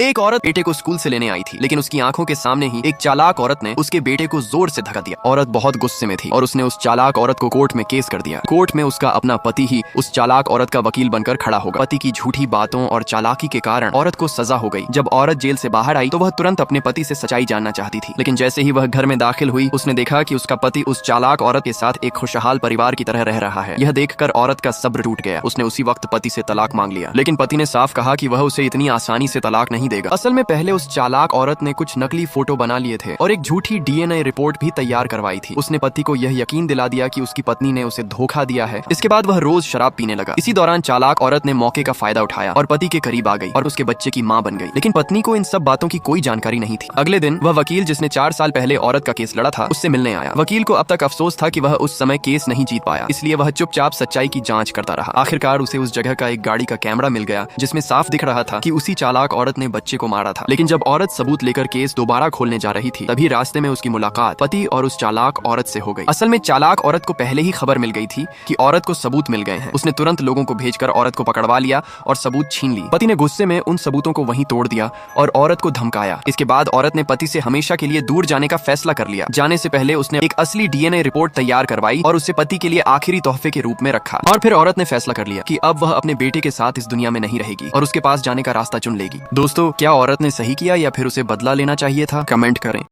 एक औरत बेटे को स्कूल से लेने आई थी, लेकिन उसकी आंखों के सामने ही एक चालाक औरत ने उसके बेटे को जोर से धक्का दिया। औरत बहुत गुस्से में थी और उसने उस चालाक औरत को कोर्ट में केस कर दिया। कोर्ट में उसका अपना पति ही उस चालाक औरत का वकील बनकर खड़ा होगा। पति की झूठी बातों और चालाकी के कारण औरत को सजा हो गई। जब औरत जेल से बाहर आई तो वह तुरंत अपने पति से सच्चाई जानना चाहती थी, लेकिन जैसे ही वह घर में दाखिल हुई उसने देखा कि उसका पति उस चालाक औरत के साथ एक खुशहाल परिवार की तरह रह रहा है। यह देखकर औरत का सब्र टूट गया। उसने उसी वक्त पति से तलाक मांग लिया, लेकिन पति ने साफ कहा कि वह उसे इतनी आसानी से तलाक नहीं देगा। असल में पहले उस चालाक औरत ने कुछ नकली फोटो बना लिए थे और एक झूठी डीएनए रिपोर्ट भी तैयार करवाई थी। उसने पति को यह यकीन दिला दिया कि उसकी पत्नी ने उसे धोखा दिया है। इसके बाद वह रोज शराब पीने लगा। इसी दौरान चालाक औरत ने मौके का फायदा उठाया और पति के करीब आ गई और उसके बच्चे की मां बन गई, लेकिन पत्नी को इन सब बातों की कोई जानकारी नहीं थी। अगले दिन वह वकील जिसने 4 साल पहले औरत का केस लड़ा था उससे मिलने आया। वकील को अब तक अफसोस था कि वह उस समय केस नहीं जीत पाया, इसलिए वह चुपचाप सच्चाई की जांच करता रहा। आखिरकार उसे उस जगह का एक गाड़ी का कैमरा मिल गया जिसमें साफ दिख रहा था कि उसी चालाक औरत ने बच्चे को मारा था। लेकिन जब औरत सबूत लेकर केस दोबारा खोलने जा रही थी तभी रास्ते में उसकी मुलाकात पति और उस चालाक औरत से हो गई। असल में चालाक औरत को पहले ही खबर मिल गई थी कि औरत को सबूत मिल गए हैं। उसने तुरंत लोगों को भेजकर औरत को पकड़वा लिया और सबूत छीन ली। पति ने गुस्से में उन सबूतों को वहीं तोड़ दिया और औरत को धमकाया। इसके बाद औरत ने पति से हमेशा के लिए दूर जाने का फैसला कर लिया। जाने से पहले उसने एक असली डीएनए रिपोर्ट तैयार करवाई और उसे पति के लिए आखिरी तोहफे के रूप में रखा। और फिर औरत ने फैसला कर लिया कि अब वह अपने बेटे के साथ इस दुनिया में नहीं रहेगी और उसके पास जाने का रास्ता चुन लेगी। दोस्तों, क्या औरत ने सही किया या फिर उसे बदला लेना चाहिए था? कमेंट करें।